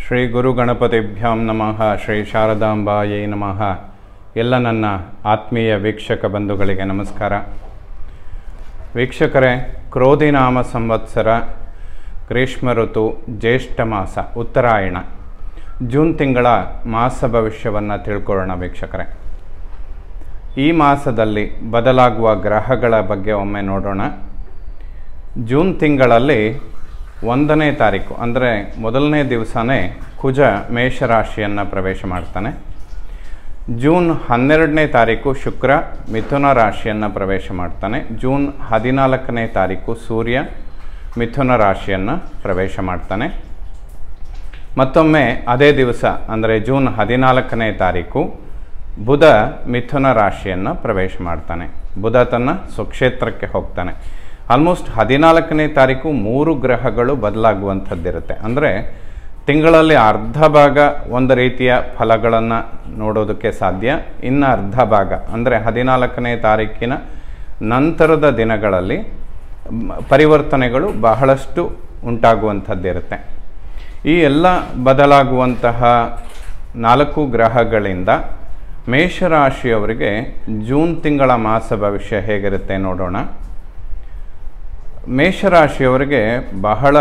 ಶ್ರೀ ಗುರು ಗಣಪತಿಭ್ಯಾಂ ನಮಃ. ಶ್ರೀ ಶಾರದಾಂಬಾಯೈ ನಮಃ. ಎಲ್ಲ ನನ್ನ ಆತ್ಮೀಯ ವೀಕ್ಷಕ ಬಂಧುಗಳಿಗೆ ನಮಸ್ಕಾರ. ವೀಕ್ಷಕರೇ, ಕ್ರೋಧಿನಾಮ ಸಂವತ್ಸರ, ಗ್ರೀಷ್ಮ ಋತು, ಜ್ಯೇಷ್ಠ ಮಾಸ, ಉತ್ತರಾಯಣ, ಜೂನ್ ತಿಂಗಳ ಮಾಸ ಭವಿಷ್ಯವನ್ನು ತಿಳ್ಕೊಳ್ಳೋಣ ವೀಕ್ಷಕರೇ. ಈ ಮಾಸದಲ್ಲಿ ಬದಲಾಗುವ ಗ್ರಹಗಳ ಬಗ್ಗೆ ಒಮ್ಮೆ ನೋಡೋಣ. ಜೂನ್ ತಿಂಗಳಲ್ಲಿ 1ನೇ ತಾರೀಕು ಅಂದರೆ ಮೊದಲನೇ ದಿವಸನೇ ಕುಜ ಮೇಷರಾಶಿಯನ್ನು ಪ್ರವೇಶ ಮಾಡ್ತಾನೆ. ಜೂನ್ 12ನೇ ತಾರೀಕು ಶುಕ್ರ ಮಿಥುನ ರಾಶಿಯನ್ನು ಪ್ರವೇಶ ಮಾಡ್ತಾನೆ. ಜೂನ್ 14ನೇ ತಾರೀಕು ಸೂರ್ಯ ಮಿಥುನ ರಾಶಿಯನ್ನು ಪ್ರವೇಶ ಮಾಡ್ತಾನೆ. ಮತ್ತೊಮ್ಮೆ ಅದೇ ದಿವಸ ಅಂದರೆ ಜೂನ್ 14ನೇ ತಾರೀಕು ಬುಧ ಮಿಥುನ ರಾಶಿಯನ್ನು ಪ್ರವೇಶ ಮಾಡ್ತಾನೆ. ಬುಧ ತನ್ನ ಸ್ವಕ್ಷೇತ್ರಕ್ಕೆ ಹೋಗ್ತಾನೆ. ಆಲ್ಮೋಸ್ಟ್ 14ನೇ ತಾರೀಕು 3 ಗ್ರಹಗಳು ಬದಲಾಗುವಂಥದ್ದಿರುತ್ತೆ. ಅಂದರೆ ತಿಂಗಳಲ್ಲಿ ಅರ್ಧ ಭಾಗ ಒಂದು ರೀತಿಯ ಫಲಗಳನ್ನು ನೋಡೋದಕ್ಕೆ ಸಾಧ್ಯ, ಇನ್ನು ಅರ್ಧ ಭಾಗ ಅಂದರೆ 14ನೇ ತಾರೀಕಿನ ನಂತರದ ದಿನಗಳಲ್ಲಿ ಪರಿವರ್ತನೆಗಳು ಬಹಳಷ್ಟು ಉಂಟಾಗುವಂಥದ್ದಿರುತ್ತೆ. ಈ ಎಲ್ಲ ಬದಲಾಗುವಂತಹ 4 ಗ್ರಹಗಳಿಂದ ಮೇಷರಾಶಿಯವರಿಗೆ ಜೂನ್ ತಿಂಗಳ ಮಾಸ ಭವಿಷ್ಯ ಹೇಗಿರುತ್ತೆ ನೋಡೋಣ. ಮೇಷರಾಶಿಯವರಿಗೆ ಬಹಳ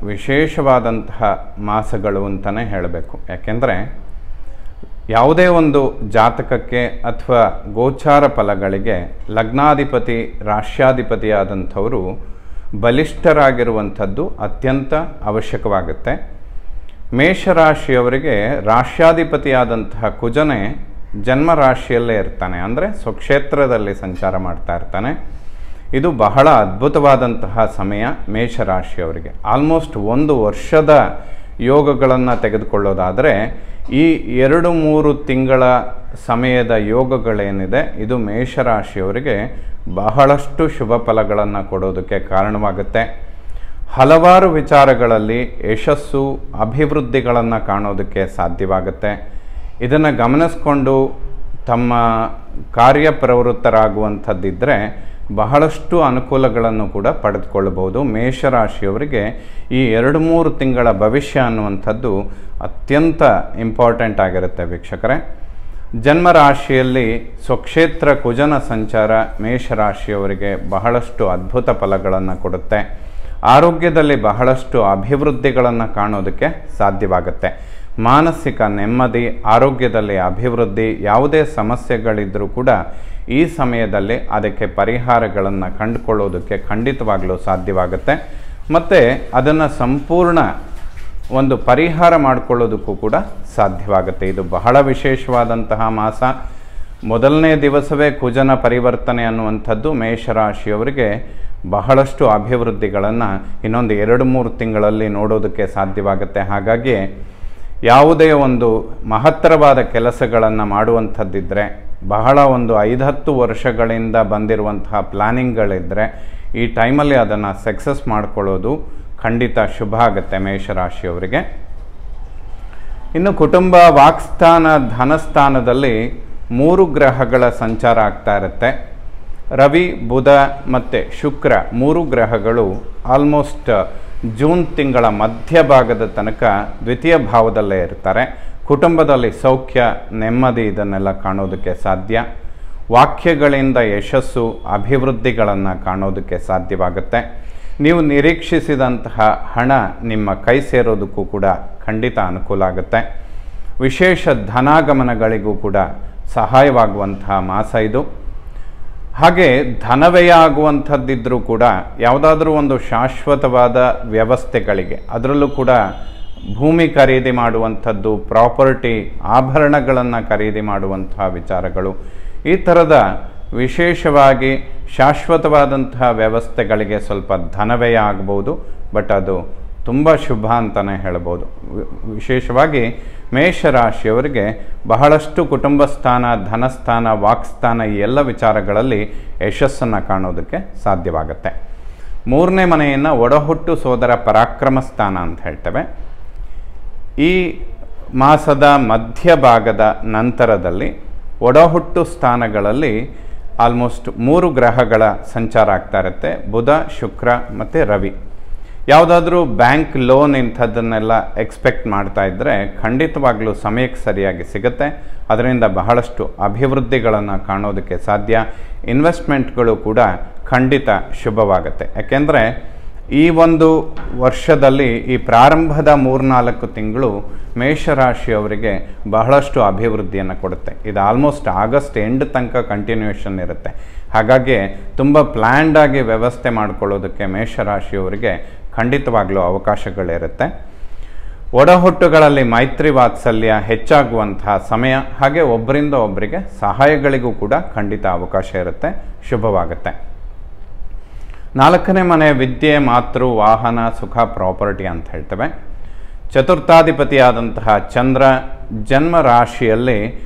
ವಿಶೇಷವಾದಂತಹ ಮಾಸಗಳು ಅಂತಲೇ ಹೇಳಬೇಕು. ಯಾಕೆಂದರೆ ಯಾವುದೇ ಒಂದು ಜಾತಕಕ್ಕೆ ಅಥವಾ ಗೋಚಾರ ಫಲಗಳಿಗೆ ಲಗ್ನಾಧಿಪತಿ ರಾಶ್ಯಾಧಿಪತಿಯಾದಂಥವರು ಬಲಿಷ್ಠರಾಗಿರುವಂಥದ್ದು ಅತ್ಯಂತ ಅವಶ್ಯಕವಾಗುತ್ತೆ. ಮೇಷರಾಶಿಯವರಿಗೆ ರಾಶ್ಯಾಧಿಪತಿಯಾದಂತಹ ಕುಜನೇ ಜನ್ಮರಾಶಿಯಲ್ಲೇ ಇರ್ತಾನೆ, ಅಂದರೆ ಸ್ವಕ್ಷೇತ್ರದಲ್ಲಿ ಸಂಚಾರ ಮಾಡ್ತಾ ಇರ್ತಾನೆ. ಇದು ಬಹಳ ಅದ್ಭುತವಾದಂತಹ ಸಮಯ ಮೇಷರಾಶಿಯವರಿಗೆ. ಆಲ್ಮೋಸ್ಟ್ 1 ವರ್ಷದ ಯೋಗಗಳನ್ನು ತೆಗೆದುಕೊಳ್ಳೋದಾದರೆ ಈ 2-3 ತಿಂಗಳ ಸಮಯದ ಯೋಗಗಳೇನಿದೆ ಇದು ಮೇಷರಾಶಿಯವರಿಗೆ ಬಹಳಷ್ಟು ಶುಭ ಫಲಗಳನ್ನು ಕೊಡೋದಕ್ಕೆ ಕಾರಣವಾಗುತ್ತೆ. ಹಲವಾರು ವಿಚಾರಗಳಲ್ಲಿ ಯಶಸ್ಸು ಅಭಿವೃದ್ಧಿಗಳನ್ನು ಕಾಣೋದಕ್ಕೆ ಸಾಧ್ಯವಾಗುತ್ತೆ. ಇದನ್ನು ಗಮನಿಸ್ಕೊಂಡು ತಮ್ಮ ಕಾರ್ಯಪ್ರವೃತ್ತರಾಗುವಂಥದ್ದಿದ್ದರೆ ಬಹಳಷ್ಟು ಅನುಕೂಲಗಳನ್ನು ಕೂಡ ಪಡೆದುಕೊಳ್ಳಬಹುದು. ಮೇಷರಾಶಿಯವರಿಗೆ ಈ 2-3 ತಿಂಗಳ ಭವಿಷ್ಯ ಅನ್ನುವಂಥದ್ದು ಅತ್ಯಂತ ಇಂಪಾರ್ಟೆಂಟ್ ಆಗಿರುತ್ತೆ ವೀಕ್ಷಕರೇ. ಜನ್ಮರಾಶಿಯಲ್ಲಿ ಸ್ವಕ್ಷೇತ್ರ ಕುಜನ ಸಂಚಾರ ಮೇಷರಾಶಿಯವರಿಗೆ ಬಹಳಷ್ಟು ಅದ್ಭುತ ಫಲಗಳನ್ನು ಕೊಡುತ್ತೆ. ಆರೋಗ್ಯದಲ್ಲಿ ಬಹಳಷ್ಟು ಅಭಿವೃದ್ಧಿಗಳನ್ನು ಕಾಣೋದಕ್ಕೆ ಸಾಧ್ಯವಾಗುತ್ತೆ. ಮಾನಸಿಕ ನೆಮ್ಮದಿ, ಆರೋಗ್ಯದಲ್ಲಿ ಅಭಿವೃದ್ಧಿ, ಯಾವುದೇ ಸಮಸ್ಯೆಗಳಿದ್ದರೂ ಕೂಡ ಈ ಸಮಯದಲ್ಲಿ ಅದಕ್ಕೆ ಪರಿಹಾರಗಳನ್ನು ಕಂಡುಕೊಳ್ಳೋದಕ್ಕೆ ಖಂಡಿತವಾಗಲೂ ಸಾಧ್ಯವಾಗುತ್ತೆ. ಮತ್ತು ಅದನ್ನು ಸಂಪೂರ್ಣ ಒಂದು ಪರಿಹಾರ ಮಾಡಿಕೊಳ್ಳೋದಕ್ಕೂ ಕೂಡ ಸಾಧ್ಯವಾಗುತ್ತೆ. ಇದು ಬಹಳ ವಿಶೇಷವಾದಂತಹ ಮಾಸ. ಮೊದಲನೇ ದಿವಸವೇ ಕುಜನ ಪರಿವರ್ತನೆ ಅನ್ನುವಂಥದ್ದು ಮೇಷರಾಶಿಯವರಿಗೆ ಬಹಳಷ್ಟು ಅಭಿವೃದ್ಧಿಗಳನ್ನು ಇನ್ನೊಂದು 2-3 ತಿಂಗಳಲ್ಲಿ ನೋಡೋದಕ್ಕೆ ಸಾಧ್ಯವಾಗುತ್ತೆ. ಹಾಗಾಗಿ ಯಾವುದೇ ಒಂದು ಮಹತ್ತರವಾದ ಕೆಲಸಗಳನ್ನು ಮಾಡುವಂಥದ್ದಿದ್ದರೆ, ಬಹಳ ಒಂದು 5-10 ವರ್ಷಗಳಿಂದ ಬಂದಿರುವಂತಹ ಪ್ಲ್ಯಾನಿಂಗ್ಗಳಿದ್ದರೆ ಈ ಟೈಮಲ್ಲಿ ಅದನ್ನು ಸಕ್ಸಸ್ ಮಾಡಿಕೊಳ್ಳೋದು ಖಂಡಿತ ಶುಭ ಆಗುತ್ತೆ ಮೇಷರಾಶಿಯವರಿಗೆ. ಇನ್ನು ಕುಟುಂಬ, ವಾಕ್ಸ್ಥಾನ, ಧನಸ್ಥಾನದಲ್ಲಿ 3 ಗ್ರಹಗಳ ಸಂಚಾರ ಆಗ್ತಾ ಇರುತ್ತೆ. ರವಿ, ಬುಧ ಮತ್ತು ಶುಕ್ರ 3 ಗ್ರಹಗಳು ಆಲ್ಮೋಸ್ಟ್ ಜೂನ್ ತಿಂಗಳ ಮಧ್ಯಭಾಗದ ತನಕ ದ್ವಿತೀಯ ಭಾವದಲ್ಲೇ ಇರ್ತಾರೆ. ಕುಟುಂಬದಲ್ಲಿ ಸೌಖ್ಯ, ನೆಮ್ಮದಿ ಇದನ್ನೆಲ್ಲ ಕಾಣೋದಕ್ಕೆ ಸಾಧ್ಯ. ವಾಕ್ಯಗಳಿಂದ ಯಶಸ್ಸು, ಅಭಿವೃದ್ಧಿಗಳನ್ನು ಕಾಣೋದಕ್ಕೆ ಸಾಧ್ಯವಾಗುತ್ತೆ. ನೀವು ನಿರೀಕ್ಷಿಸಿದಂತಹ ಹಣ ನಿಮ್ಮ ಕೈ ಸೇರೋದಕ್ಕೂ ಕೂಡ ಖಂಡಿತ ಅನುಕೂಲ ಆಗುತ್ತೆ. ವಿಶೇಷ ಧನಾಗಮನಗಳಿಗೂ ಕೂಡ ಸಹಾಯವಾಗುವಂತಹ ಮಾಸ ಇದು. ಹಾಗೆ ಧನವ್ಯಯ ಆಗುವಂಥದ್ದಿದ್ದರೂ ಕೂಡ ಯಾವುದಾದ್ರೂ ಒಂದು ಶಾಶ್ವತವಾದ ವ್ಯವಸ್ಥೆಗಳಿಗೆ, ಅದರಲ್ಲೂ ಕೂಡ ಭೂಮಿ ಖರೀದಿ ಮಾಡುವಂಥದ್ದು, ಪ್ರಾಪರ್ಟಿ, ಆಭರಣಗಳನ್ನು ಖರೀದಿ ಮಾಡುವಂತಹ ವಿಚಾರಗಳು, ಈ ಥರದ ವಿಶೇಷವಾಗಿ ಶಾಶ್ವತವಾದಂತಹ ವ್ಯವಸ್ಥೆಗಳಿಗೆ ಸ್ವಲ್ಪ ಧನವ್ಯಯ ಆಗ್ಬೋದು. ಬಟ್ ಅದು ತುಂಬ ಶುಭ ಅಂತಲೇ ಹೇಳ್ಬೋದು. ವಿಶೇಷವಾಗಿ ಮೇಷರಾಶಿಯವರಿಗೆ ಬಹಳಷ್ಟು ಕುಟುಂಬ ಸ್ಥಾನ, ಧನಸ್ಥಾನ, ವಾಕ್ಸ್ಥಾನ ಈ ಎಲ್ಲ ವಿಚಾರಗಳಲ್ಲಿ ಯಶಸ್ಸನ್ನು ಕಾಣೋದಕ್ಕೆ ಸಾಧ್ಯವಾಗುತ್ತೆ. 3ನೇ ಮನೆಯನ್ನು ಒಡಹುಟ್ಟು ಸೋದರ ಪರಾಕ್ರಮ ಸ್ಥಾನ ಅಂತ ಹೇಳ್ತೇವೆ. ಈ ಮಾಸದ ಮಧ್ಯಭಾಗದ ನಂತರದಲ್ಲಿ ಒಡಹುಟ್ಟು ಸ್ಥಾನಗಳಲ್ಲಿ ಆಲ್ಮೋಸ್ಟ್ 3 ಗ್ರಹಗಳ ಸಂಚಾರ ಆಗ್ತಾ ಇರುತ್ತೆ. ಬುಧ, ಶುಕ್ರ ಮತ್ತು ರವಿ. ಯಾವುದಾದ್ರೂ ಬ್ಯಾಂಕ್ ಲೋನ್ ಇಂಥದ್ದನ್ನೆಲ್ಲ ಎಕ್ಸ್ಪೆಕ್ಟ್ ಮಾಡ್ತಾ ಇದ್ದರೆ ಖಂಡಿತವಾಗ್ಲೂ ಸಮಯಕ್ಕೆ ಸರಿಯಾಗಿ ಸಿಗುತ್ತೆ. ಅದರಿಂದ ಬಹಳಷ್ಟು ಅಭಿವೃದ್ಧಿಗಳನ್ನು ಕಾಣೋದಕ್ಕೆ ಸಾಧ್ಯ. ಇನ್ವೆಸ್ಟ್ಮೆಂಟ್ಗಳು ಕೂಡ ಖಂಡಿತ ಶುಭವಾಗುತ್ತೆ. ಯಾಕೆಂದರೆ ಈ ಒಂದು ವರ್ಷದಲ್ಲಿ ಈ ಪ್ರಾರಂಭದ 3-4 ತಿಂಗಳು ಮೇಷರಾಶಿಯವರಿಗೆ ಬಹಳಷ್ಟು ಅಭಿವೃದ್ಧಿಯನ್ನು ಕೊಡುತ್ತೆ. ಇದು ಆಲ್ಮೋಸ್ಟ್ ಆಗಸ್ಟ್ ಎಂಡ್ ತನಕ ಕಂಟಿನ್ಯೂಷನ್ ಇರುತ್ತೆ. ಹಾಗಾಗಿ ತುಂಬ ಪ್ಲ್ಯಾಂಡಾಗಿ ವ್ಯವಸ್ಥೆ ಮಾಡಿಕೊಳ್ಳೋದಕ್ಕೆ ಮೇಷರಾಶಿಯವರಿಗೆ ಖಂಡಿತವಾಗ್ಲೂ ಅವಕಾಶಗಳಿರುತ್ತೆ. ಒಡಹುಟ್ಟುಗಳಲ್ಲಿ ಮೈತ್ರಿ ವಾತ್ಸಲ್ಯ ಹೆಚ್ಚಾಗುವಂತಹ ಸಮಯ, ಹಾಗೆ ಒಬ್ಬರಿಂದ ಒಬ್ಬರಿಗೆ ಸಹಾಯಗಳಿಗೂ ಕೂಡ ಖಂಡಿತ ಅವಕಾಶ ಇರುತ್ತೆ, ಶುಭವಾಗುತ್ತೆ. 4ನೇ ಮನೆ ವಿದ್ಯೆ, ಮಾತೃ, ವಾಹನ, ಸುಖ, ಪ್ರಾಪರ್ಟಿ ಅಂತ ಹೇಳ್ತೇವೆ. ಚತುರ್ಥಾಧಿಪತಿಯಾದಂತಹ ಚಂದ್ರ ಜನ್ಮ ರಾಶಿಯಲ್ಲಿ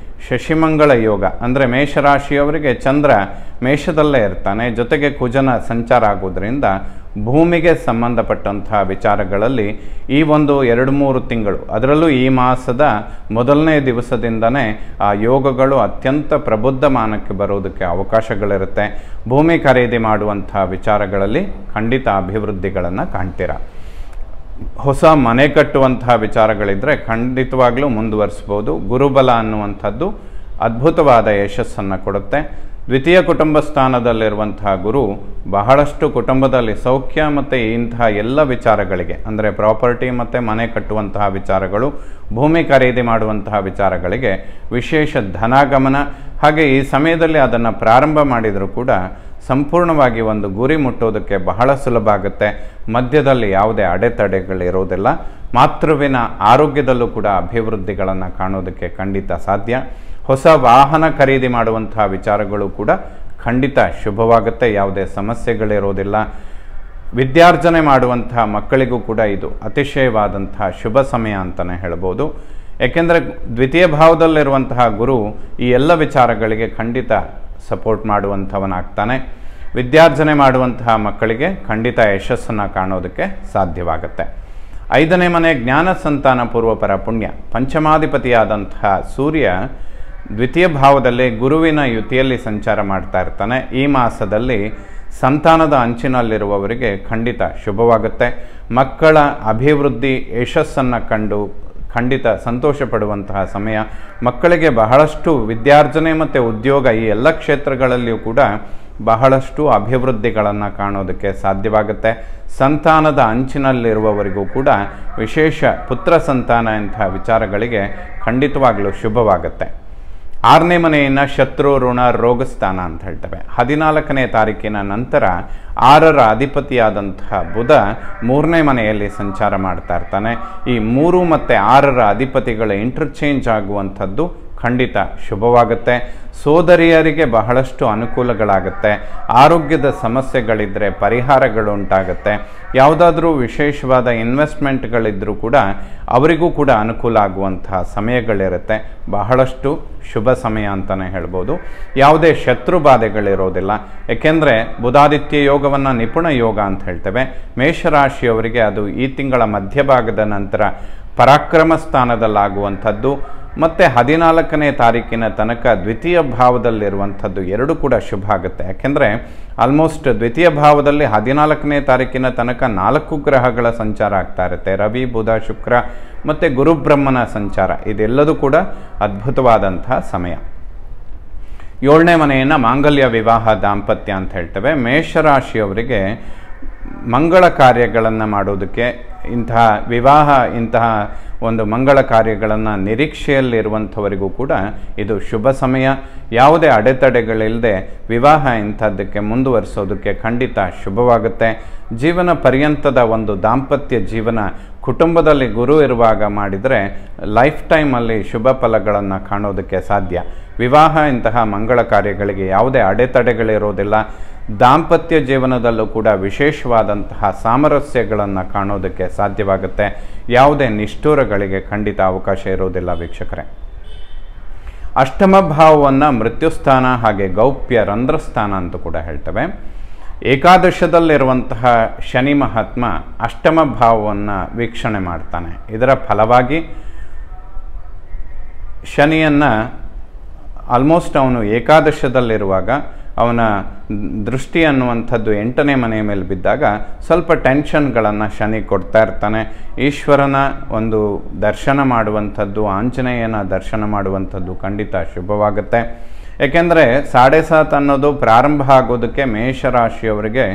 ಶಶಿಮಂಗಳ ಯೋಗ, ಅಂದರೆ ಮೇಷರಾಶಿಯವರಿಗೆ ಚಂದ್ರ ಮೇಷದಲ್ಲೇ ಇರ್ತಾನೆ, ಜೊತೆಗೆ ಕುಜನ ಸಂಚಾರ ಆಗೋದ್ರಿಂದ ಭೂಮಿಗೆ ಸಂಬಂಧಪಟ್ಟಂತಹ ವಿಚಾರಗಳಲ್ಲಿ ಈ ಒಂದು 2-3 ತಿಂಗಳು, ಅದರಲ್ಲೂ ಈ ಮಾಸದ ಮೊದಲನೇ ದಿವಸದಿಂದನೇ ಆ ಯೋಗಗಳು ಅತ್ಯಂತ ಪ್ರಬುದ್ಧಮಾನಕ್ಕೆ ಬರೋದಕ್ಕೆ ಅವಕಾಶಗಳಿರುತ್ತೆ. ಭೂಮಿ ಖರೀದಿ ಮಾಡುವಂತಹ ವಿಚಾರಗಳಲ್ಲಿ ಖಂಡಿತ ಅಭಿವೃದ್ಧಿಗಳನ್ನು ಕಾಣ್ತೀರ. ಹೊಸ ಮನೆ ಕಟ್ಟುವಂತಹ ವಿಚಾರಗಳಿದ್ದರೆ ಖಂಡಿತವಾಗ್ಲೂ ಮುಂದುವರಿಸ್ಬೋದು. ಗುರುಬಲ ಅನ್ನುವಂಥದ್ದು ಅದ್ಭುತವಾದ ಯಶಸ್ಸನ್ನು ಕೊಡುತ್ತೆ. ದ್ವಿತೀಯ ಕುಟುಂಬ ಸ್ಥಾನದಲ್ಲಿರುವಂತಹ ಗುರು ಬಹಳಷ್ಟು ಕುಟುಂಬದಲ್ಲಿ ಸೌಖ್ಯ ಮತ್ತು ಇಂತಹ ಎಲ್ಲ ವಿಚಾರಗಳಿಗೆ, ಅಂದರೆ ಪ್ರಾಪರ್ಟಿ ಮತ್ತು ಮನೆ ಕಟ್ಟುವಂತಹ ವಿಚಾರಗಳು, ಭೂಮಿ ಖರೀದಿ ಮಾಡುವಂತಹ ವಿಚಾರಗಳಿಗೆ ವಿಶೇಷ ಧನಾಗಮನ, ಹಾಗೆ ಈ ಸಮಯದಲ್ಲಿ ಅದನ್ನು ಪ್ರಾರಂಭ ಮಾಡಿದರೂ ಕೂಡ ಸಂಪೂರ್ಣವಾಗಿ ಒಂದು ಗುರಿ ಮುಟ್ಟೋದಕ್ಕೆ ಬಹಳ ಸುಲಭ ಆಗುತ್ತೆ. ಮಧ್ಯದಲ್ಲಿ ಯಾವುದೇ ಅಡೆತಡೆಗಳಿರೋದಿಲ್ಲ. ಮಾತೃವಿನ ಆರೋಗ್ಯದಲ್ಲೂ ಕೂಡ ಅಭಿವೃದ್ಧಿಗಳನ್ನು ಕಾಣೋದಕ್ಕೆ ಖಂಡಿತ ಸಾಧ್ಯ. ಹೊಸ ವಾಹನ ಖರೀದಿ ಮಾಡುವಂತಹ ವಿಚಾರಗಳು ಕೂಡ ಖಂಡಿತ ಶುಭವಾಗುತ್ತೆ, ಯಾವುದೇ ಸಮಸ್ಯೆಗಳಿರೋದಿಲ್ಲ. ವಿದ್ಯಾರ್ಜನೆ ಮಾಡುವಂತಹ ಮಕ್ಕಳಿಗೂ ಕೂಡ ಇದು ಅತಿಶಯವಾದಂತಹ ಶುಭ ಸಮಯ ಅಂತಲೇ ಹೇಳ್ಬೋದು. ಏಕೆಂದರೆ ದ್ವಿತೀಯ ಭಾವದಲ್ಲಿರುವಂತಹ ಗುರು ಈ ಎಲ್ಲ ವಿಚಾರಗಳಿಗೆ ಖಂಡಿತ ಸಪೋರ್ಟ್ ಮಾಡುವಂಥವನಾಗ್ತಾನೆ. ವಿದ್ಯಾರ್ಜನೆ ಮಾಡುವಂತಹ ಮಕ್ಕಳಿಗೆ ಖಂಡಿತ ಯಶಸ್ಸನ್ನು ಕಾಣೋದಕ್ಕೆ ಸಾಧ್ಯವಾಗುತ್ತೆ. 5ನೇ ಮನೆ ಜ್ಞಾನ, ಸಂತಾನ, ಪೂರ್ವಪರ ಪುಣ್ಯ. ಪಂಚಮಾಧಿಪತಿಯಾದಂತಹ ಸೂರ್ಯ ದ್ವಿತೀಯ ಭಾವದಲ್ಲಿ ಗುರುವಿನ ಯುತಿಯಲ್ಲಿ ಸಂಚಾರ ಮಾಡ್ತಾ ಇರ್ತಾನೆ. ಈ ಮಾಸದಲ್ಲಿ ಸಂತಾನದ ಅಂಚಿನಲ್ಲಿರುವವರಿಗೆ ಖಂಡಿತ ಶುಭವಾಗುತ್ತೆ. ಮಕ್ಕಳ ಅಭಿವೃದ್ಧಿ ಯಶಸ್ಸನ್ನು ಕಂಡು ಖಂಡಿತ ಸಂತೋಷ ಪಡುವಂತಹ ಸಮಯ. ಮಕ್ಕಳಿಗೆ ಬಹಳಷ್ಟು ವಿದ್ಯಾರ್ಜನೆ ಮತ್ತು ಉದ್ಯೋಗ ಈ ಎಲ್ಲ ಕ್ಷೇತ್ರಗಳಲ್ಲಿಯೂ ಕೂಡ ಬಹಳಷ್ಟು ಅಭಿವೃದ್ಧಿಗಳನ್ನು ಕಾಣೋದಕ್ಕೆ ಸಾಧ್ಯವಾಗುತ್ತೆ. ಸಂತಾನದ ಅಂಚಿನಲ್ಲಿರುವವರಿಗೂ ಕೂಡ ವಿಶೇಷ ಪುತ್ರ ಸಂತಾನ ಇಂತಹ ವಿಚಾರಗಳಿಗೆ ಖಂಡಿತವಾಗಲೂ ಶುಭವಾಗುತ್ತೆ. 6ನೇ ಮನೆಯನ್ನು ಶತ್ರು, ಋಣ, ರೋಗ ಸ್ಥಾನ ಅಂತ ಹೇಳ್ತೇವೆ. 14ನೇ ತಾರೀಕಿನ ನಂತರ 6ರ ಅಧಿಪತಿಯಾದಂತಹ ಬುಧ 3ನೇ ಮನೆಯಲ್ಲಿ ಸಂಚಾರ ಮಾಡ್ತಾ ಇರ್ತಾನೆ. ಈ 3 ಮತ್ತು 6ರ ಅಧಿಪತಿಗಳ ಇಂಟರ್ಚೇಂಜ್ ಆಗುವಂಥದ್ದು ಖಂಡಿತ ಶುಭವಾಗುತ್ತೆ. ಸೋದರಿಯರಿಗೆ ಬಹಳಷ್ಟು ಅನುಕೂಲಗಳಾಗುತ್ತೆ. ಆರೋಗ್ಯದ ಸಮಸ್ಯೆಗಳಿದ್ದರೆ ಪರಿಹಾರಗಳು ಉಂಟಾಗುತ್ತೆ. ಯಾವುದಾದ್ರೂ ವಿಶೇಷವಾದ ಇನ್ವೆಸ್ಟ್ಮೆಂಟ್ಗಳಿದ್ದರೂ ಕೂಡ ಅವರಿಗೂ ಕೂಡ ಅನುಕೂಲ ಆಗುವಂತಹ ಸಮಯಗಳಿರುತ್ತೆ. ಬಹಳಷ್ಟು ಶುಭ ಸಮಯ ಅಂತಲೇ ಹೇಳ್ಬೋದು. ಯಾವುದೇ ಶತ್ರು ಬಾಧೆಗಳಿರೋದಿಲ್ಲ. ಏಕೆಂದರೆ ಬುಧಾದಿತ್ಯ ಯೋಗವನ್ನು ನಿಪುಣ ಯೋಗ ಅಂತ ಹೇಳ್ತೇವೆ. ಮೇಷರಾಶಿಯವರಿಗೆ ಅದು ಈ ತಿಂಗಳ ಮಧ್ಯಭಾಗದ ನಂತರ ಪರಾಕ್ರಮ ಸ್ಥಾನದಲ್ಲಾಗುವಂಥದ್ದು ಮತ್ತು 14ನೇ ತಾರೀಕಿನ ತನಕ ದ್ವಿತೀಯ ಭಾವದಲ್ಲಿರುವಂಥದ್ದು ಎರಡೂ ಕೂಡ ಶುಭ ಆಗುತ್ತೆ. ಯಾಕೆಂದರೆ ಆಲ್ಮೋಸ್ಟ್ ದ್ವಿತೀಯ ಭಾವದಲ್ಲಿ 14ನೇ ತಾರೀಕಿನ ತನಕ 4 ಗ್ರಹಗಳ ಸಂಚಾರ ಆಗ್ತಾ ಇರುತ್ತೆ. ರವಿ, ಬುಧ, ಶುಕ್ರ ಮತ್ತು ಗುರುಬ್ರಹ್ಮನ ಸಂಚಾರ, ಇದೆಲ್ಲದೂ ಕೂಡ ಅದ್ಭುತವಾದಂತಹ ಸಮಯ. 7ನೇ ಮನೆಯನ್ನು ಮಾಂಗಲ್ಯ, ವಿವಾಹ, ದಾಂಪತ್ಯ ಅಂತ ಹೇಳ್ತೇವೆ. ಮೇಷರಾಶಿಯವರಿಗೆ ಮಂಗಳ ಕಾರ್ಯಗಳನ್ನು ಮಾಡೋದಕ್ಕೆ, ಇಂತಹ ವಿವಾಹ, ಇಂತಹ ಒಂದು ಮಂಗಳ ಕಾರ್ಯಗಳನ್ನು ನಿರೀಕ್ಷೆಯಲ್ಲಿರುವಂಥವರಿಗೂ ಕೂಡ ಇದು ಶುಭ ಸಮಯ. ಯಾವುದೇ ಅಡೆತಡೆಗಳಿಲ್ಲದೆ ವಿವಾಹ ಇಂಥದ್ದಕ್ಕೆ ಮುಂದುವರಿಸೋದಕ್ಕೆ ಖಂಡಿತ ಶುಭವಾಗುತ್ತೆ. ಜೀವನ ಪರ್ಯಂತದ ಒಂದು ದಾಂಪತ್ಯ ಜೀವನ ಕುಟುಂಬದಲ್ಲಿ ಗುರು ಇರುವಾಗ ಮಾಡಿದರೆ ಲೈಫ್ ಟೈಮಲ್ಲಿ ಶುಭ ಫಲಗಳನ್ನು ಕಾಣೋದಕ್ಕೆ ಸಾಧ್ಯ. ವಿವಾಹ ಇಂತಹ ಮಂಗಳ ಕಾರ್ಯಗಳಿಗೆ ಯಾವುದೇ ಅಡೆತಡೆಗಳಿರೋದಿಲ್ಲ. ದಾಂಪತ್ಯ ಜೀವನದಲ್ಲೂ ಕೂಡ ವಿಶೇಷವಾದಂತಹ ಸಾಮರಸ್ಯಗಳನ್ನು ಕಾಣೋದಕ್ಕೆ ಸಾಧ್ಯವಾಗುತ್ತೆ. ಯಾವುದೇ ನಿಷ್ಠೂರಗಳಿಗೆ ಖಂಡಿತ ಅವಕಾಶ ಇರೋದಿಲ್ಲ ವೀಕ್ಷಕರೇ. ಅಷ್ಟಮ ಭಾವವನ್ನು ಮೃತ್ಯುಸ್ಥಾನ ಹಾಗೆ ಗೌಪ್ಯ ರಂಧ್ರಸ್ಥಾನ ಅಂತ ಕೂಡ ಹೇಳ್ತೇವೆ. ಏಕಾದಶದಲ್ಲಿರುವಂತಹ ಶನಿ ಮಹಾತ್ಮ ಅಷ್ಟಮ ಭಾವವನ್ನು ವೀಕ್ಷಣೆ ಮಾಡ್ತಾನೆ. ಇದರ ಫಲವಾಗಿ ಶನಿಯನ್ನು ಆಲ್ಮೋಸ್ಟ್ ಅವನು ಏಕಾದಶದಲ್ಲಿರುವಾಗ ಅವನ ದೃಷ್ಟಿ ಅನ್ನುವಂಥದ್ದು 8ನೇ ಮನೆಯ ಮೇಲೆ ಬಿದ್ದಾಗ ಸ್ವಲ್ಪ ಟೆನ್ಷನ್ಗಳನ್ನು ಶನಿ ಕೊಡ್ತಾ ಇರ್ತಾನೆ. ಈಶ್ವರನ ಒಂದು ದರ್ಶನ ಮಾಡುವಂಥದ್ದು, ಆಂಜನೇಯನ ದರ್ಶನ ಮಾಡುವಂಥದ್ದು ಖಂಡಿತ ಶುಭವಾಗುತ್ತೆ. ಏಕೆಂದರೆ 7.5 ಅನ್ನೋದು ಪ್ರಾರಂಭ ಆಗೋದಕ್ಕೆ ಮೇಷರಾಶಿಯವರಿಗೆ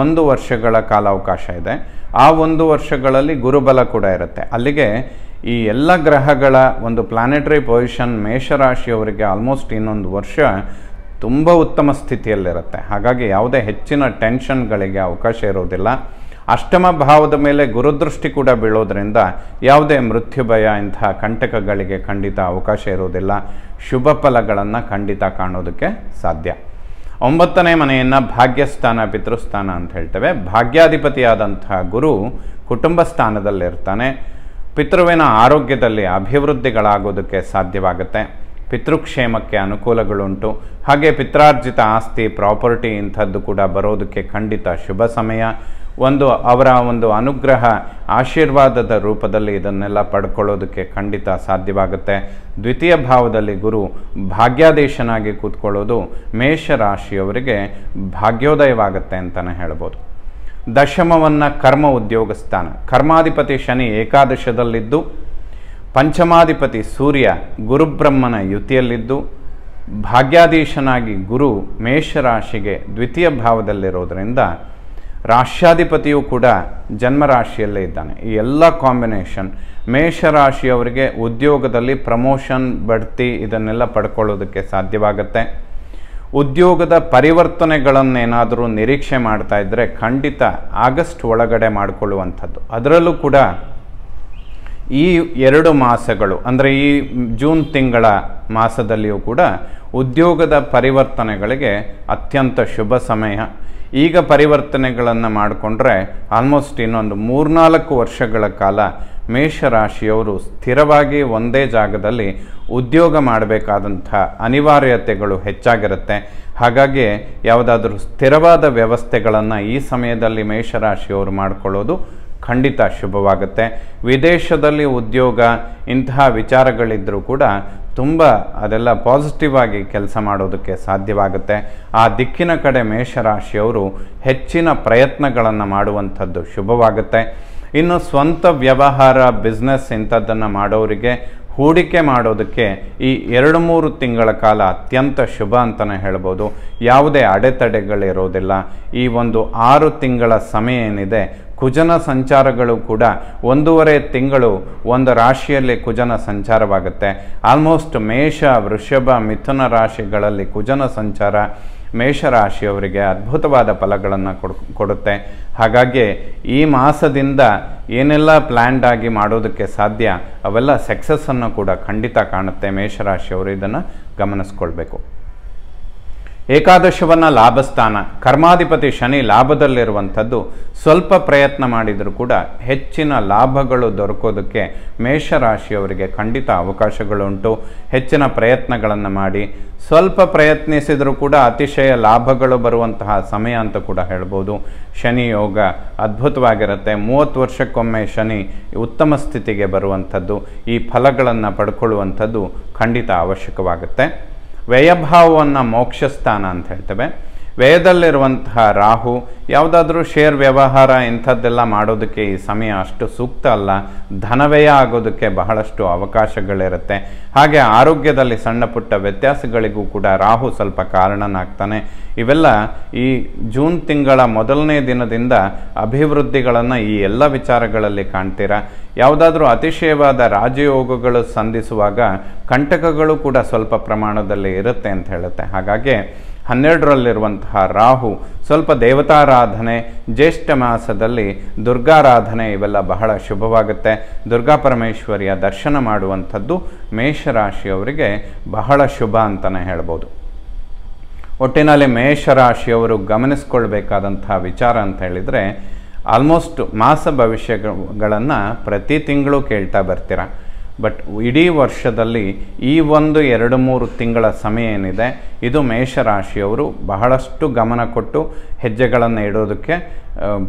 1 ವರ್ಷಗಳ ಕಾಲಾವಕಾಶ ಇದೆ. ಆ 1 ವರ್ಷಗಳಲ್ಲಿ ಗುರುಬಲ ಕೂಡ ಇರುತ್ತೆ. ಅಲ್ಲಿಗೆ ಈ ಎಲ್ಲ ಗ್ರಹಗಳ ಒಂದು ಪ್ಲಾನೆಟರಿ ಪೊಸಿಷನ್ ಮೇಷರಾಶಿಯವರಿಗೆ ಆಲ್ಮೋಸ್ಟ್ ಇನ್ನೊಂದು ವರ್ಷ ತುಂಬ ಉತ್ತಮ ಸ್ಥಿತಿಯಲ್ಲಿರುತ್ತೆ. ಹಾಗಾಗಿ ಯಾವುದೇ ಹೆಚ್ಚಿನ ಟೆನ್ಷನ್ಗಳಿಗೆ ಅವಕಾಶ ಇರೋದಿಲ್ಲ. ಅಷ್ಟಮ ಭಾವದ ಮೇಲೆ ಗುರುದೃಷ್ಟಿ ಕೂಡ ಬೀಳೋದ್ರಿಂದ ಯಾವುದೇ ಮೃತ್ಯು ಭಯ ಇಂತಹ ಕಂಟಕಗಳಿಗೆ ಖಂಡಿತ ಅವಕಾಶ ಇರೋದಿಲ್ಲ. ಶುಭ ಫಲಗಳನ್ನು ಖಂಡಿತ ಕಾಣೋದಕ್ಕೆ ಸಾಧ್ಯ. 9ನೇ ಮನೆಯನ್ನು ಭಾಗ್ಯಸ್ಥಾನ, ಪಿತೃಸ್ಥಾನ ಅಂತ ಹೇಳ್ತೇವೆ. ಭಾಗ್ಯಾಧಿಪತಿಯಾದಂತಹ ಗುರು ಕುಟುಂಬ ಸ್ಥಾನದಲ್ಲಿರ್ತಾನೆ. ಪಿತೃವಿನ ಆರೋಗ್ಯದಲ್ಲಿ ಅಭಿವೃದ್ಧಿಗಳಾಗೋದಕ್ಕೆ ಸಾಧ್ಯವಾಗುತ್ತೆ. ಪಿತೃಕ್ಷೇಮಕ್ಕೆ ಅನುಕೂಲಗಳುಂಟು. ಹಾಗೆ ಪಿತ್ರಾರ್ಜಿತ ಆಸ್ತಿ, ಪ್ರಾಪರ್ಟಿ ಇಂಥದ್ದು ಕೂಡ ಬರೋದಕ್ಕೆ ಖಂಡಿತ ಶುಭ ಸಮಯ. ಅವರ ಒಂದು ಅನುಗ್ರಹ, ಆಶೀರ್ವಾದದ ರೂಪದಲ್ಲಿ ಇದನ್ನೆಲ್ಲ ಪಡ್ಕೊಳ್ಳೋದಕ್ಕೆ ಖಂಡಿತ ಸಾಧ್ಯವಾಗುತ್ತೆ. ದ್ವಿತೀಯ ಭಾವದಲ್ಲಿ ಗುರು ಭಾಗ್ಯಾಧೀಶನಾಗಿ ಕೂತ್ಕೊಳ್ಳೋದು ಮೇಷರಾಶಿಯವರಿಗೆ ಭಾಗ್ಯೋದಯವಾಗುತ್ತೆ ಅಂತಲೇ ಹೇಳ್ಬೋದು. ದಶಮವನ್ನು ಕರ್ಮ ಉದ್ಯೋಗ ಸ್ಥಾನ, ಕರ್ಮಾಧಿಪತಿ ಶನಿ ಏಕಾದಶದಲ್ಲಿದ್ದು, ಪಂಚಮಾಧಿಪತಿ ಸೂರ್ಯ ಗುರುಬ್ರಹ್ಮನ ಯುತಿಯಲ್ಲಿದ್ದು, ಭಾಗ್ಯಾಧೀಶನಾಗಿ ಗುರು ಮೇಷರಾಶಿಗೆ ದ್ವಿತೀಯ ಭಾವದಲ್ಲಿರೋದರಿಂದ ರಾಶ್ಯಾಧಿಪತಿಯೂ ಕೂಡ ಜನ್ಮರಾಶಿಯಲ್ಲೇ ಇದ್ದಾನೆ. ಈ ಎಲ್ಲ ಕಾಂಬಿನೇಷನ್ ಮೇಷರಾಶಿಯವರಿಗೆ ಉದ್ಯೋಗದಲ್ಲಿ ಪ್ರಮೋಷನ್, ಬಡ್ತಿ ಇದನ್ನೆಲ್ಲ ಪಡ್ಕೊಳ್ಳೋದಕ್ಕೆ ಸಾಧ್ಯವಾಗುತ್ತೆ. ಉದ್ಯೋಗದ ಪರಿವರ್ತನೆಗಳನ್ನೇನಾದರೂ ನಿರೀಕ್ಷೆ ಮಾಡ್ತಾ ಇದ್ದರೆ ಖಂಡಿತ ಆಗಸ್ಟ್ ಒಳಗಡೆ ಮಾಡಿಕೊಳ್ಳುವಂಥದ್ದು. ಅದರಲ್ಲೂ ಕೂಡ ಈ 2 ಮಾಸಗಳು ಅಂದರೆ ಈ ಜೂನ್ ತಿಂಗಳ ಮಾಸದಲ್ಲಿಯೂ ಕೂಡ ಉದ್ಯೋಗದ ಪರಿವರ್ತನೆಗಳಿಗೆ ಅತ್ಯಂತ ಶುಭ ಸಮಯ. ಈಗ ಪರಿವರ್ತನೆಗಳನ್ನು ಮಾಡಿಕೊಂಡ್ರೆ ಆಲ್ಮೋಸ್ಟ್ ಇನ್ನೊಂದು 3-4 ವರ್ಷಗಳ ಕಾಲ ಮೇಷರಾಶಿಯವರು ಸ್ಥಿರವಾಗಿ ಒಂದೇ ಜಾಗದಲ್ಲಿ ಉದ್ಯೋಗ ಮಾಡಬೇಕಾದಂಥ ಅನಿವಾರ್ಯತೆಗಳು ಹೆಚ್ಚಾಗಿರುತ್ತೆ. ಹಾಗಾಗಿ ಯಾವುದಾದ್ರೂ ಸ್ಥಿರವಾದ ವ್ಯವಸ್ಥೆಗಳನ್ನು ಈ ಸಮಯದಲ್ಲಿ ಮೇಷರಾಶಿಯವರು ಮಾಡಿಕೊಳ್ಳೋದು ಖಂಡಿತ ಶುಭವಾಗುತ್ತೆ. ವಿದೇಶದಲ್ಲಿ ಉದ್ಯೋಗ ಇಂತಹ ವಿಚಾರಗಳಿದ್ದರೂ ಕೂಡ ತುಂಬ ಅದೆಲ್ಲ ಪಾಸಿಟಿವ್ ಆಗಿ ಕೆಲಸ ಮಾಡೋದಕ್ಕೆ ಸಾಧ್ಯವಾಗುತ್ತೆ. ಆ ದಿಕ್ಕಿನ ಕಡೆ ಮೇಷರಾಶಿಯವರು ಹೆಚ್ಚಿನ ಪ್ರಯತ್ನಗಳನ್ನು ಮಾಡುವಂಥದ್ದು ಶುಭವಾಗುತ್ತೆ. ಇನ್ನು ಸ್ವಂತ ವ್ಯವಹಾರ, ಬಿಸ್ನೆಸ್ ಇಂಥದ್ದನ್ನು ಮಾಡೋರಿಗೆ ಹೂಡಿಕೆ ಮಾಡೋದಕ್ಕೆ ಈ 2-3 ತಿಂಗಳ ಕಾಲ ಅತ್ಯಂತ ಶುಭ ಅಂತಲೇ ಹೇಳ್ಬೋದು. ಯಾವುದೇ ಅಡೆತಡೆಗಳಿರೋದಿಲ್ಲ. ಈ ಒಂದು 6 ತಿಂಗಳ ಸಮಯ ಏನಿದೆ, ಕುಜನ ಸಂಚಾರಗಳು ಕೂಡ 1.5 ತಿಂಗಳು ಒಂದು ರಾಶಿಯಲ್ಲಿ ಕುಜನ ಸಂಚಾರವಾಗುತ್ತೆ. ಆಲ್ಮೋಸ್ಟ್ ಮೇಷ, ವೃಷಭ, ಮಿಥುನ ರಾಶಿಗಳಲ್ಲಿ ಕುಜನ ಸಂಚಾರ ಮೇಷರಾಶಿಯವರಿಗೆ ಅದ್ಭುತವಾದ ಫಲಗಳನ್ನು ಕೊಡುತ್ತೆ. ಹಾಗಾಗಿ ಈ ಮಾಸದಿಂದ ಏನೆಲ್ಲ ಪ್ಲ್ಯಾನ್ಡ್ ಆಗಿ ಮಾಡೋದಕ್ಕೆ ಸಾಧ್ಯ ಅವೆಲ್ಲ ಸಕ್ಸಸ್ಸನ್ನು ಕೂಡ ಖಂಡಿತ ಕಾಣುತ್ತೆ. ಮೇಷರಾಶಿಯವರು ಇದನ್ನು ಗಮನಿಸ್ಕೊಳ್ಬೇಕು. ಏಕಾದಶವನ್ನು ಲಾಭಸ್ಥಾನ, ಕರ್ಮಾಧಿಪತಿ ಶನಿ ಲಾಭದಲ್ಲಿರುವಂಥದ್ದು. ಸ್ವಲ್ಪ ಪ್ರಯತ್ನ ಮಾಡಿದರೂ ಕೂಡ ಹೆಚ್ಚಿನ ಲಾಭಗಳು ದೊರಕೋದಕ್ಕೆ ಮೇಷರಾಶಿಯವರಿಗೆ ಖಂಡಿತ ಅವಕಾಶಗಳುಂಟು. ಹೆಚ್ಚಿನ ಪ್ರಯತ್ನಗಳನ್ನು ಮಾಡಿ ಸ್ವಲ್ಪ ಪ್ರಯತ್ನಿಸಿದರೂ ಕೂಡ ಅತಿಶಯ ಲಾಭಗಳು ಬರುವಂತಹ ಸಮಯ ಅಂತ ಕೂಡ ಹೇಳ್ಬೋದು. ಶನಿ ಯೋಗ ಅದ್ಭುತವಾಗಿರುತ್ತೆ. 30 ವರ್ಷಕ್ಕೊಮ್ಮೆ ಶನಿ ಉತ್ತಮ ಸ್ಥಿತಿಗೆ ಬರುವಂಥದ್ದು, ಈ ಫಲಗಳನ್ನು ಪಡ್ಕೊಳ್ಳುವಂಥದ್ದು ಖಂಡಿತ ಅವಶ್ಯಕವಾಗುತ್ತೆ. ವ್ಯಯಭಾವವನ್ನು ಮೋಕ್ಷಸ್ಥಾನ ಅಂತ ಹೇಳ್ತೇವೆ. ವ್ಯಯದಲ್ಲಿರುವಂತಹ ರಾಹು ಯಾವುದಾದ್ರೂ ಶೇರ್ ವ್ಯವಹಾರ ಇಂಥದ್ದೆಲ್ಲ ಮಾಡೋದಕ್ಕೆ ಈ ಸಮಯ ಅಷ್ಟು ಸೂಕ್ತ ಅಲ್ಲ. ಧನವ್ಯಯ ಆಗೋದಕ್ಕೆ ಬಹಳಷ್ಟು ಅವಕಾಶಗಳಿರುತ್ತೆ. ಹಾಗೆ ಆರೋಗ್ಯದಲ್ಲಿ ಸಣ್ಣ ಪುಟ್ಟ ವ್ಯತ್ಯಾಸಗಳಿಗೂ ಕೂಡ ರಾಹು ಸ್ವಲ್ಪ ಕಾರಣನಾಗ್ತಾನೆ. ಇವೆಲ್ಲ ಈ ಜೂನ್ ತಿಂಗಳ 1ನೇ ದಿನದಿಂದ ಅಭಿವೃದ್ಧಿಗಳನ್ನು ಈ ಎಲ್ಲ ವಿಚಾರಗಳಲ್ಲಿ ಕಾಣ್ತೀರಾ. ಯಾವುದಾದ್ರೂ ಅತಿಶಯವಾದ ರಾಜಯೋಗಗಳು ಸಂಧಿಸುವಾಗ ಕಂಟಕಗಳು ಕೂಡ ಸ್ವಲ್ಪ ಪ್ರಮಾಣದಲ್ಲಿ ಇರುತ್ತೆ ಅಂತ ಹೇಳುತ್ತೆ. ಹಾಗಾಗಿ 12ರಲ್ಲಿರುವಂತಹ ರಾಹು ಸ್ವಲ್ಪ ದೇವತಾರಾಧನೆ, ಜ್ಯೇಷ್ಠ ಮಾಸದಲ್ಲಿ ದುರ್ಗಾರಾಧನೆ ಇವೆಲ್ಲ ಬಹಳ ಶುಭವಾಗುತ್ತೆ. ದುರ್ಗಾ ಪರಮೇಶ್ವರಿಯ ದರ್ಶನ ಮಾಡುವಂಥದ್ದು ಮೇಷರಾಶಿಯವರಿಗೆ ಬಹಳ ಶುಭ ಅಂತಲೇ ಹೇಳ್ಬೋದು. ಒಟ್ಟಿನಲ್ಲಿ ಮೇಷರಾಶಿಯವರು ಗಮನಿಸ್ಕೊಳ್ಬೇಕಾದಂತಹ ವಿಚಾರ ಅಂತ ಹೇಳಿದರೆ, ಆಲ್ಮೋಸ್ಟ್ ಮಾಸ ಭವಿಷ್ಯಗಳನ್ನು ಪ್ರತಿ ತಿಂಗಳು ಕೇಳ್ತಾ ಬರ್ತೀರ. ಬಟ್ ಇಡೀ ವರ್ಷದಲ್ಲಿ ಈ ಒಂದು 2-3 ತಿಂಗಳ ಸಮಯ ಏನಿದೆ, ಇದು ಮೇಷರಾಶಿಯವರು ಬಹಳಷ್ಟು ಗಮನ ಕೊಟ್ಟು ಹೆಜ್ಜೆಗಳನ್ನು ಇಡೋದಕ್ಕೆ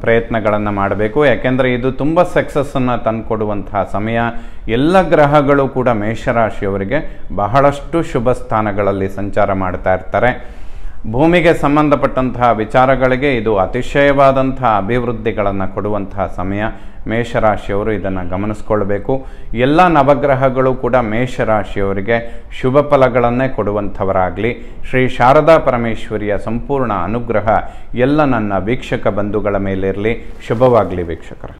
ಪ್ರಯತ್ನಗಳನ್ನು ಮಾಡಬೇಕು. ಯಾಕೆಂದರೆ ಇದು ತುಂಬ ಸಕ್ಸಸ್ಸನ್ನು ತಂದುಕೊಡುವಂತಹ ಸಮಯ. ಎಲ್ಲ ಗ್ರಹಗಳು ಕೂಡ ಮೇಷರಾಶಿಯವರಿಗೆ ಬಹಳಷ್ಟು ಶುಭ ಸ್ಥಾನಗಳಲ್ಲಿ ಸಂಚಾರ ಮಾಡ್ತಾ ಇರ್ತಾರೆ. ಭೂಮಿಗೆ ಸಂಬಂಧಪಟ್ಟಂತಹ ವಿಚಾರಗಳಿಗೆ ಇದು ಅತಿಶಯವಾದಂತಹ ಅಭಿವೃದ್ಧಿಗಳನ್ನು ಕೊಡುವಂತಹ ಸಮಯ. ಮೇಷರಾಶಿಯವರು ಇದನ್ನು ಗಮನಿಸ್ಕೊಳ್ಬೇಕು. ಎಲ್ಲ ನವಗ್ರಹಗಳು ಕೂಡ ಮೇಷರಾಶಿಯವರಿಗೆ ಶುಭ ಫಲಗಳನ್ನೇ ಕೊಡುವಂಥವರಾಗಲಿ. ಶ್ರೀ ಶಾರದಾ ಪರಮೇಶ್ವರಿಯ ಸಂಪೂರ್ಣ ಅನುಗ್ರಹ ಎಲ್ಲ ನನ್ನ ವೀಕ್ಷಕ ಬಂಧುಗಳ ಮೇಲಿರಲಿ. ಶುಭವಾಗಲಿ ವೀಕ್ಷಕರ.